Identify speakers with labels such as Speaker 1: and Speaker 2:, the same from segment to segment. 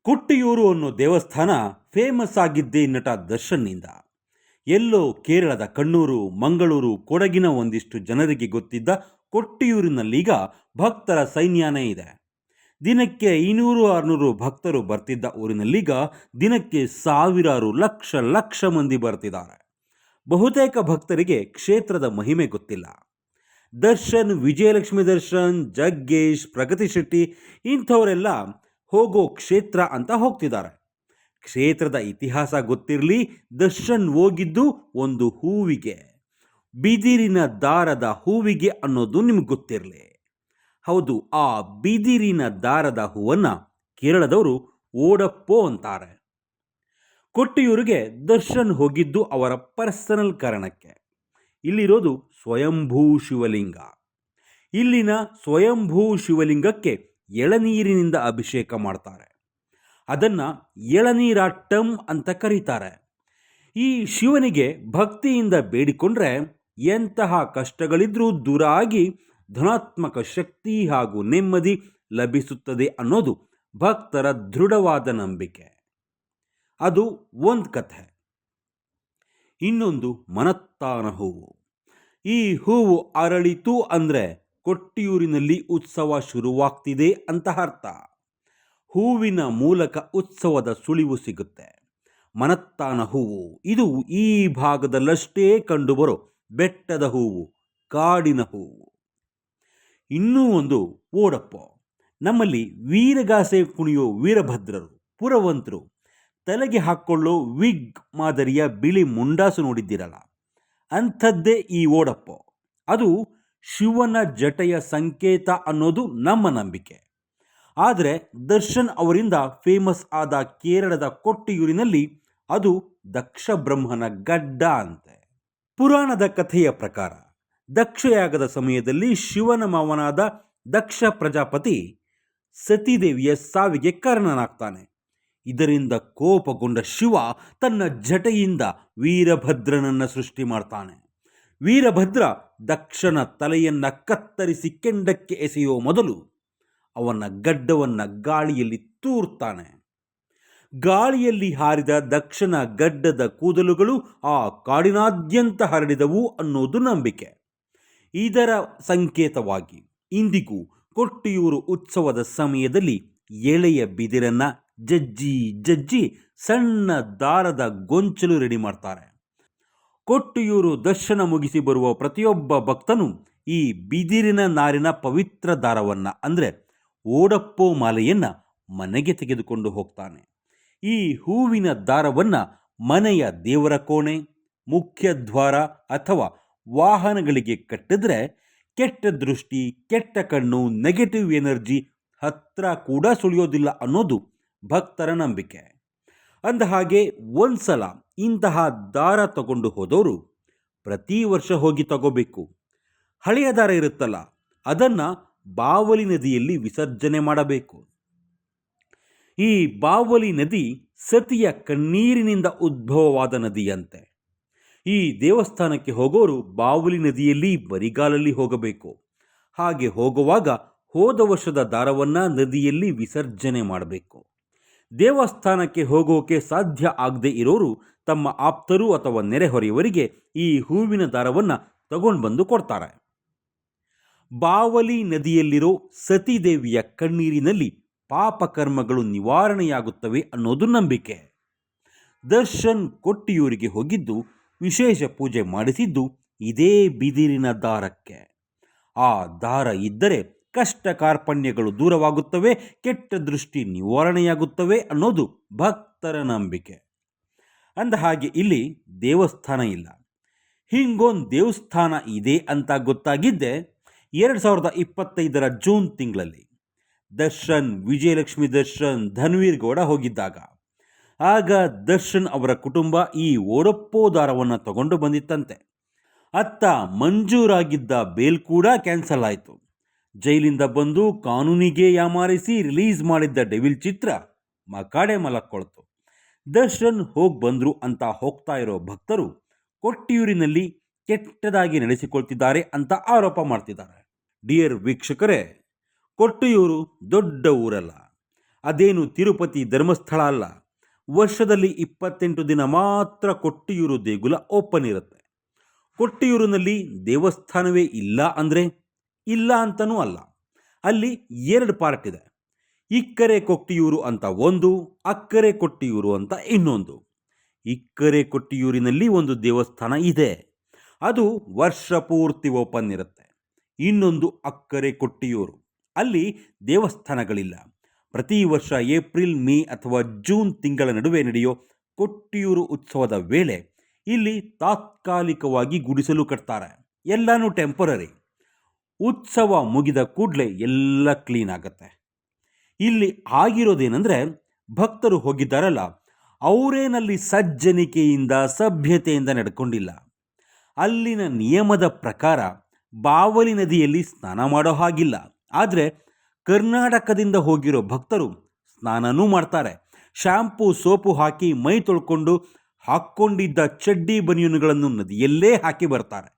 Speaker 1: ಕೊಟ್ಟಿಯೂರು ಅನ್ನೋ ದೇವಸ್ಥಾನ ಫೇಮಸ್ ಆಗಿದ್ದೇ ನಟ ದರ್ಶನ್ನಿಂದ. ಎಲ್ಲೋ ಕೇರಳದ ಕಣ್ಣೂರು, ಮಂಗಳೂರು, ಕೊಡಗಿನ ಒಂದಿಷ್ಟು ಜನರಿಗೆ ಗೊತ್ತಿದ್ದ ಕೊಟ್ಟಿಯೂರಿನಲ್ಲೀಗ ಭಕ್ತರ ಸೈನ್ಯನೇ ಇದೆ. ದಿನಕ್ಕೆ 500-600 ಭಕ್ತರು ಬರ್ತಿದ್ದ ಊರಿನಲ್ಲೀಗ ದಿನಕ್ಕೆ ಸಾವಿರಾರು, ಲಕ್ಷ ಲಕ್ಷ ಮಂದಿ ಬರ್ತಿದ್ದಾರೆ. ಬಹುತೇಕ ಭಕ್ತರಿಗೆ ಕ್ಷೇತ್ರದ ಮಹಿಮೆ ಗೊತ್ತಿಲ್ಲ. ದರ್ಶನ್, ವಿಜಯಲಕ್ಷ್ಮಿ ದರ್ಶನ್, ಜಗ್ಗೇಶ್, ಪ್ರಗತಿ ಶೆಟ್ಟಿ ಇಂಥವರೆಲ್ಲ ಹೋಗೋ ಕ್ಷೇತ್ರ ಅಂತ ಹೋಗ್ತಿದ್ದಾರೆ. ಕ್ಷೇತ್ರದ ಇತಿಹಾಸ ಗೊತ್ತಿರಲಿ, ದರ್ಶನ್ ಹೋಗಿದ್ದು ಒಂದು ಹೂವಿಗೆ, ಬಿದಿರಿನ ದಾರದ ಹೂವಿಗೆ ಅನ್ನೋದು ನಿಮ್ಗೆ ಗೊತ್ತಿರಲಿ. ಹೌದು, ಆ ಬಿದಿರಿನ ದಾರದ ಹೂವನ್ನು ಕೇರಳದವರು ಓಡಪ್ಪೋ ಅಂತಾರೆ. ಕೊಟ್ಟಿಯೂರಿಗೆ ದರ್ಶನ್ ಹೋಗಿದ್ದು ಅವರ ಪರ್ಸನಲ್ ಕಾರಣಕ್ಕೆ. ಇಲ್ಲಿರೋದು ಸ್ವಯಂಭೂ ಶಿವಲಿಂಗ. ಇಲ್ಲಿನ ಸ್ವಯಂಭೂ ಶಿವಲಿಂಗಕ್ಕೆ ಎಳನೀರಿನಿಂದ ಅಭಿಷೇಕ ಮಾಡ್ತಾರೆ. ಅದನ್ನು ಎಳನೀರಾಟ್ಟಂ ಅಂತ ಕರೀತಾರೆ. ಈ ಶಿವನಿಗೆ ಭಕ್ತಿಯಿಂದ ಬೇಡಿಕೊಂಡ್ರೆ ಎಂತಹ ಕಷ್ಟಗಳಿದ್ರೂ ದೂರ ಆಗಿ ಧನಾತ್ಮಕ ಶಕ್ತಿ ಹಾಗೂ ನೆಮ್ಮದಿ ಲಭಿಸುತ್ತದೆ ಅನ್ನೋದು ಭಕ್ತರ ದೃಢವಾದ ನಂಬಿಕೆ. ಅದು ಒಂದು ಕಥೆ. ಇನ್ನೊಂದು ಮನತ್ತಾನ ಹೂವು. ಈ ಹೂವು ಅರಳಿತು ಅಂದರೆ ಕೊಟ್ಟಿಯೂರಿನಲ್ಲಿ ಉತ್ಸವ ಶುರುವಾಗ್ತಿದೆ ಅಂತ ಅರ್ಥ. ಹೂವಿನ ಮೂಲಕ ಉತ್ಸವದ ಸುಳಿವು ಸಿಗುತ್ತೆ. ಮನತ್ತಾನ ಹೂವು ಇದು ಈ ಭಾಗದಲ್ಲಷ್ಟೇ ಕಂಡುಬರೋ ಬೆಟ್ಟದ ಹೂವು, ಕಾಡಿನ ಹೂವು. ಇನ್ನೂ ಒಂದು ಓಡಪ್ಪ. ನಮ್ಮಲ್ಲಿ ವೀರಗಾಸೆ ಕುಣಿಯೋ ವೀರಭದ್ರರು, ಪುರವಂತರು ತಲೆಗೆ ಹಾಕ್ಕೊಳ್ಳೋ ವಿಗ್ ಮಾದರಿಯ ಬಿಳಿ ಮುಂಡಾಸು ನೋಡಿದ್ದಿರಲ್ಲ, ಅಂಥದ್ದೇ ಈ ಓಡಪ್ಪ. ಅದು ಶಿವನ ಜಟೆಯ ಸಂಕೇತ ಅನ್ನೋದು ನಮ್ಮ ನಂಬಿಕೆ. ಆದರೆ ದರ್ಶನ್ ಅವರಿಂದ ಫೇಮಸ್ ಆದ ಕೇರಳದ ಕೊಟ್ಟಿಯೂರಿನಲ್ಲಿ ಅದು ದಕ್ಷ ಬ್ರಹ್ಮನ ಗಡ್ಡ ಅಂತೆ. ಪುರಾಣದ ಕಥೆಯ ಪ್ರಕಾರ ದಕ್ಷಯಾಗದ ಸಮಯದಲ್ಲಿ ಶಿವನ ಮಾವನಾದ ದಕ್ಷ ಪ್ರಜಾಪತಿ ಸತೀದೇವಿಯ ಸಾವಿಗೆ ಕಾರಣನಾಗ್ತಾನೆ. ಇದರಿಂದ ಕೋಪಗೊಂಡ ಶಿವ ತನ್ನ ಜಟೆಯಿಂದ ವೀರಭದ್ರನನ್ನು ಸೃಷ್ಟಿ ಮಾಡ್ತಾನೆ. ವೀರಭದ್ರ ದಕ್ಷನ ತಲೆಯನ್ನು ಕತ್ತರಿಸಿ ಕೆಂಡಕ್ಕೆ ಎಸೆಯುವ ಮೊದಲು ಅವನ ಗಡ್ಡವನ್ನು ಗಾಳಿಯಲ್ಲಿ ತೂರ್ತಾನೆ. ಗಾಳಿಯಲ್ಲಿ ಹಾರಿದ ದಕ್ಷನ ಗಡ್ಡದ ಕೂದಲುಗಳು ಆ ಕಾಡಿನಾದ್ಯಂತ ಹರಡಿದವು ಅನ್ನೋದು ನಂಬಿಕೆ. ಇದರ ಸಂಕೇತವಾಗಿ ಇಂದಿಗೂ ಕೊಟ್ಟಿಯೂರು ಉತ್ಸವದ ಸಮಯದಲ್ಲಿ ಎಳೆಯ ಬಿದಿರನ್ನು ಜಜ್ಜಿ ಸಣ್ಣ ದಾರದ ಗೊಂಚಲು ರೆಡಿ ಮಾಡ್ತಾರೆ. ಕೊಟ್ಟಿಯೂರು ದರ್ಶನ ಮುಗಿಸಿ ಬರುವ ಪ್ರತಿಯೊಬ್ಬ ಭಕ್ತನು ಈ ಬಿದಿರಿನ ನಾರಿನ ಪವಿತ್ರ ದಾರವನ್ನು ಅಂದರೆ ಓಡಪ್ಪೋ ಮಾಲೆಯನ್ನು ಮನೆಗೆ ತೆಗೆದುಕೊಂಡು ಹೋಗ್ತಾನೆ. ಈ ಹೂವಿನ ದಾರವನ್ನು ಮನೆಯ ದೇವರ ಕೋಣೆ, ಮುಖ್ಯ ದ್ವಾರ ಅಥವಾ ವಾಹನಗಳಿಗೆ ಕಟ್ಟಿದ್ರೆ ಕೆಟ್ಟ ದೃಷ್ಟಿ, ಕೆಟ್ಟ ಕಣ್ಣು, ನೆಗೆಟಿವ್ ಎನರ್ಜಿ ಹತ್ರ ಕೂಡ ಸುಳಿಯೋದಿಲ್ಲ ಅನ್ನೋದು ಭಕ್ತರ ನಂಬಿಕೆ. ಅಂದಹಾಗೆ ಒಂದ್ಸಲ ಇಂತಹ ದಾರ ತಗೊಂಡು ಹೋದವರು ಪ್ರತಿ ವರ್ಷ ಹೋಗಿ ತಗೋಬೇಕು. ಹಳೆಯ ದಾರ ಇರುತ್ತಲ್ಲ, ಅದನ್ನು ಬಾವಲಿ ನದಿಯಲ್ಲಿ ವಿಸರ್ಜನೆ ಮಾಡಬೇಕು. ಈ ಬಾವಲಿ ನದಿ ಸತಿಯ ಕಣ್ಣೀರಿನಿಂದ ಉದ್ಭವವಾದ ನದಿಯಂತೆ. ಈ ದೇವಸ್ಥಾನಕ್ಕೆ ಹೋಗೋರು ಬಾವಲಿ ನದಿಯಲ್ಲಿ ಬರಿಗಾಲಲ್ಲಿ ಹೋಗಬೇಕು. ಹಾಗೆ ಹೋಗುವಾಗ ಹೋದ ವರ್ಷದ ದಾರವನ್ನು ನದಿಯಲ್ಲಿ ವಿಸರ್ಜನೆ ಮಾಡಬೇಕು. ದೇವಸ್ಥಾನಕ್ಕೆ ಹೋಗೋಕೆ ಸಾಧ್ಯ ಆಗದೆ ಇರೋರು ತಮ್ಮ ಆಪ್ತರು ಅಥವಾ ನೆರೆಹೊರೆಯವರಿಗೆ ಈ ಹೂವಿನ ದಾರವನ್ನು ತಗೊಂಡು ಬಂದು ಕೊಡ್ತಾರೆ. ಬಾವಲಿ ನದಿಯಲ್ಲಿರೋ ಸತೀದೇವಿಯ ಕಣ್ಣೀರಿನಲ್ಲಿ ಪಾಪಕರ್ಮಗಳು ನಿವಾರಣೆಯಾಗುತ್ತವೆ ಅನ್ನೋದು ನಂಬಿಕೆ. ದರ್ಶನ್ ಕೊಟ್ಟಿಯೂರಿಗೆ ಹೋಗಿದ್ದು, ವಿಶೇಷ ಪೂಜೆ ಮಾಡಿಸಿದ್ದು ಇದೇ ಬಿದಿರಿನ ದಾರಕ್ಕೆ. ಆ ದಾರ ಇದ್ದರೆ ಕಷ್ಟ ಕಾರ್ಪಣ್ಯಗಳು ದೂರವಾಗುತ್ತವೆ, ಕೆಟ್ಟ ದೃಷ್ಟಿ ನಿವಾರಣೆಯಾಗುತ್ತವೆ ಅನ್ನೋದು ಭಕ್ತರ ನಂಬಿಕೆ. ಅಂದಹಾಗೆ ಇಲ್ಲಿ ದೇವಸ್ಥಾನ ಇಲ್ಲ. ಹೀಗೊಂದು ದೇವಸ್ಥಾನ ಇದೆ ಅಂತ ಗೊತ್ತಾಗಿದ್ದೆ 2025 ಜೂನ್ ತಿಂಗಳಲ್ಲಿ. ದರ್ಶನ್, ವಿಜಯಲಕ್ಷ್ಮಿ ದರ್ಶನ್, ಧನ್ವೀರ್ ಗೌಡ ಹೋಗಿದ್ದಾಗ. ಆಗ ದರ್ಶನ್ ಅವರ ಕುಟುಂಬ ಈ ಓಡಪ್ಪೋ ದಾರವನ್ನು ತಗೊಂಡು ಬಂದಿತ್ತಂತೆ. ಅತ್ತ ಮಂಜೂರಾಗಿದ್ದ ಬೇಲ್ ಕೂಡ ಕ್ಯಾನ್ಸಲ್ ಆಯಿತು. ಜೈಲಿಂದ ಬಂದು ಕಾನೂನಿಗೆ ಯಾಮಾರಿಸಿ ರಿಲೀಸ್ ಮಾಡಿದ್ದ ಡೆವಿಲ್ ಚಿತ್ರ ಮಕಾಡೆ ಮಲಕ್ಕೊಳ್ತು. ದರ್ಶನ್ ಹೋಗಿ ಬಂದರು ಅಂತ ಹೋಗ್ತಾ ಇರೋ ಭಕ್ತರು ಕೊಟ್ಟಿಯೂರಿನಲ್ಲಿ ಕೆಟ್ಟದಾಗಿ ನಡೆಸಿಕೊಳ್ತಿದ್ದಾರೆ ಅಂತ ಆರೋಪ ಮಾಡ್ತಿದ್ದಾರೆ. ಡಿಯರ್ ವೀಕ್ಷಕರೇ, ಕೊಟ್ಟಿಯೂರು ದೊಡ್ಡ ಊರಲ್ಲ, ಅದೇನು ತಿರುಪತಿ ಧರ್ಮಸ್ಥಳ ಅಲ್ಲ. ವರ್ಷದಲ್ಲಿ 28 ದಿನ ಮಾತ್ರ ಕೊಟ್ಟಿಯೂರು ದೇಗುಲ ಓಪನ್ ಇರುತ್ತೆ. ಕೊಟ್ಟಿಯೂರಿನಲ್ಲಿ ದೇವಸ್ಥಾನವೇ ಇಲ್ಲ ಅಂದರೆ ಇಲ್ಲ ಅಂತನೂ ಅಲ್ಲ. ಅಲ್ಲಿ 2 ಪಾರ್ಟ್ ಇದೆ. ಇಕ್ಕರೆ ಕೊಟ್ಟಿಯೂರು ಅಂತ ಒಂದು, ಅಕ್ಕರೆ ಕೊಟ್ಟಿಯೂರು ಅಂತ ಇನ್ನೊಂದು. ಇಕ್ಕರೆ ಕೊಟ್ಟಿಯೂರಿನಲ್ಲಿ ಒಂದು ದೇವಸ್ಥಾನ ಇದೆ, ಅದು ವರ್ಷ ಪೂರ್ತಿ ಓಪನ್ ಇರುತ್ತೆ. ಇನ್ನೊಂದು ಅಕ್ಕರೆ ಕೊಟ್ಟಿಯೂರು, ಅಲ್ಲಿ ದೇವಸ್ಥಾನಗಳಿಲ್ಲ. ಪ್ರತಿ ವರ್ಷ ಏಪ್ರಿಲ್, ಮೇ ಅಥವಾ ಜೂನ್ ತಿಂಗಳ ನಡುವೆ ನಡೆಯೋ ಕೊಟ್ಟಿಯೂರು ಉತ್ಸವದ ವೇಳೆ ಇಲ್ಲಿ ತಾತ್ಕಾಲಿಕವಾಗಿ ಗುಡಿಸಲು ಕಟ್ತಾರೆ. ಎಲ್ಲನೂ ಟೆಂಪರರಿ. ಉತ್ಸವ ಮುಗಿದ ಕೂಡಲೇ ಎಲ್ಲ ಕ್ಲೀನ್ ಆಗುತ್ತೆ. ಇಲ್ಲಿ ಆಗಿರೋದೇನೆಂದರೆ, ಭಕ್ತರು ಹೋಗಿದ್ದಾರಲ್ಲ, ಅವರೇನಲ್ಲಿ ಸಜ್ಜನಿಕೆಯಿಂದ ಸಭ್ಯತೆಯಿಂದ ನಡ್ಕೊಂಡಿಲ್ಲ. ಅಲ್ಲಿನ ನಿಯಮದ ಪ್ರಕಾರ ಬಾವಲಿ ನದಿಯಲ್ಲಿ ಸ್ನಾನ ಮಾಡೋ ಹಾಗಿಲ್ಲ. ಆದರೆ ಕರ್ನಾಟಕದಿಂದ ಹೋಗಿರೋ ಭಕ್ತರು ಸ್ನಾನನೂ ಮಾಡ್ತಾರೆ. ಶಾಂಪೂ ಸೋಪು ಹಾಕಿ ಮೈ ತೊಳ್ಕೊಂಡು ಹಾಕ್ಕೊಂಡಿದ್ದ ಚಡ್ಡಿ ಬನಿಯನುಗಳನ್ನು ನದಿಯಲ್ಲೇ ಹಾಕಿ ಬರ್ತಾರೆ.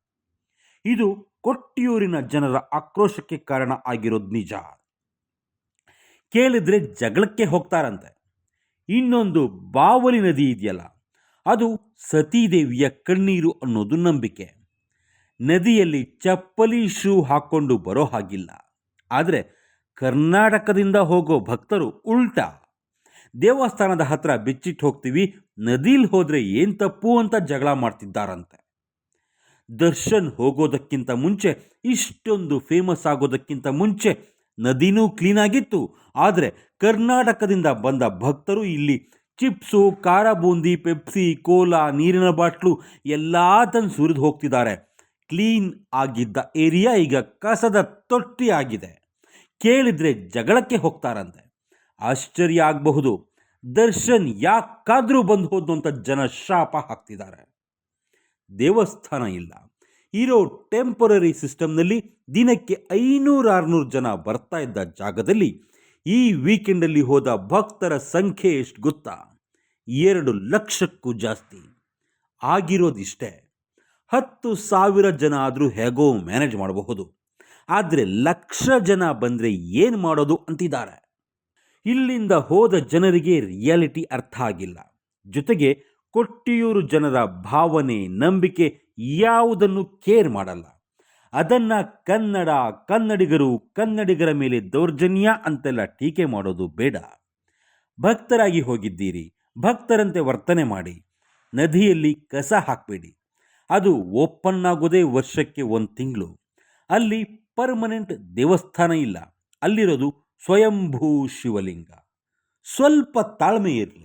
Speaker 1: ಇದು ಕೊಟ್ಟಿಯೂರಿನ ಜನರ ಆಕ್ರೋಶಕ್ಕೆ ಕಾರಣ ಆಗಿರೋದು ನಿಜ. ಕೇಳಿದ್ರೆ ಜಗಳಕ್ಕೆ ಹೋಗ್ತಾರಂತೆ. ಇನ್ನೊಂದು ಬಾವಲಿ ನದಿ ಇದೆಯಲ್ಲ, ಅದು ಸತೀದೇವಿಯ ಕಣ್ಣೀರು ಅನ್ನೋದು ನಂಬಿಕೆ. ನದಿಯಲ್ಲಿ ಚಪ್ಪಲಿ ಶೂ ಹಾಕ್ಕೊಂಡು ಬರೋ ಹಾಗಿಲ್ಲ. ಆದರೆ ಕರ್ನಾಟಕದಿಂದ ಹೋಗೋ ಭಕ್ತರು ಉಲ್ಟಾ, ದೇವಸ್ಥಾನದ ಹತ್ರ ಬಿಚ್ಚಿಟ್ಟು ಹೋಗ್ತೀವಿ, ನದಿಲಿ ಹೋದರೆ ಏನು ತಪ್ಪು ಅಂತ ಜಗಳ ಮಾಡ್ತಿದ್ದಾರಂತೆ. ದರ್ಶನ್ ಹೋಗೋದಕ್ಕಿಂತ ಮುಂಚೆ, ಇಷ್ಟೊಂದು ಫೇಮಸ್ ಆಗೋದಕ್ಕಿಂತ ಮುಂಚೆ ನದಿನೂ ಕ್ಲೀನಾಗಿತ್ತು. ಆದರೆ ಕರ್ನಾಟಕದಿಂದ ಬಂದ ಭಕ್ತರು ಇಲ್ಲಿ ಚಿಪ್ಸು, ಖಾರ ಬೂಂದಿ, ಪೆಪ್ಸಿ, ಕೋಲಾ, ನೀರಿನ ಬಾಟ್ಲು ಎಲ್ಲ ತಂದು ಸುರಿದು ಹೋಗ್ತಿದ್ದಾರೆ. ಕ್ಲೀನ್ ಆಗಿದ್ದ ಏರಿಯಾ ಈಗ ಕಸದ ತೊಟ್ಟಿ ಆಗಿದೆ. ಕೇಳಿದರೆ ಜಗಳಕ್ಕೆ ಹೋಗ್ತಾರಂತೆ. ಆಶ್ಚರ್ಯ ಆಗಬಹುದು, ದರ್ಶನ್ ಯಾಕಾದರೂ ಬಂದು ಹೋದ್ದು ಅಂತ ಜನ ಶಾಪ ಹಾಕ್ತಿದ್ದಾರೆ. ದೇವಸ್ಥಾನ ಇಲ್ಲ, ಇರೋ ಟೆಂಪರರಿ ಸಿಸ್ಟಮ್ನಲ್ಲಿ ದಿನಕ್ಕೆ 500-600 ಜನ ಬರ್ತಾ ಇದ್ದ ಜಾಗದಲ್ಲಿ ಈ ವೀಕೆಂಡಲ್ಲಿ ಹೋದ ಭಕ್ತರ ಸಂಖ್ಯೆ ಎಷ್ಟು ಗೊತ್ತಾ? 2 ಲಕ್ಷಕ್ಕೂ ಜಾಸ್ತಿ. ಆಗಿರೋದಿಷ್ಟೇ. 10,000 ಜನ ಆದರೂ ಹೇಗೋ ಮ್ಯಾನೇಜ್ ಮಾಡಬಹುದು. ಆದರೆ ಲಕ್ಷ ಜನ ಬಂದರೆ ಏನು ಮಾಡೋದು ಅಂತಿದ್ದಾರೆ. ಇಲ್ಲಿಂದ ಹೋದ ಜನರಿಗೆ ರಿಯಾಲಿಟಿ ಅರ್ಥ ಆಗಿಲ್ಲ. ಜೊತೆಗೆ ಕೊಟ್ಟಿಯೂರು ಜನರ ಭಾವನೆ, ನಂಬಿಕೆ ಯಾವುದನ್ನು ಕೇರ್ ಮಾಡಲ್ಲ. ಅದನ್ನು ಕನ್ನಡಿಗರ ಮೇಲೆ ದೌರ್ಜನ್ಯ ಅಂತೆಲ್ಲ ಟೀಕೆ ಮಾಡೋದು ಬೇಡ. ಭಕ್ತರಾಗಿ ಹೋಗಿದ್ದೀರಿ, ಭಕ್ತರಂತೆ ವರ್ತನೆ ಮಾಡಿ. ನದಿಯಲ್ಲಿ ಕಸ ಹಾಕಬೇಡಿ. ಅದು ಓಪನ್ ಆಗೋದೇ ವರ್ಷಕ್ಕೆ 1 ತಿಂಗಳು. ಅಲ್ಲಿ ಪರ್ಮನೆಂಟ್ ದೇವಸ್ಥಾನ ಇಲ್ಲ. ಅಲ್ಲಿರೋದು ಸ್ವಯಂಭೂ ಶಿವಲಿಂಗ. ಸ್ವಲ್ಪ ತಾಳ್ಮೆ ಇರಲಿ.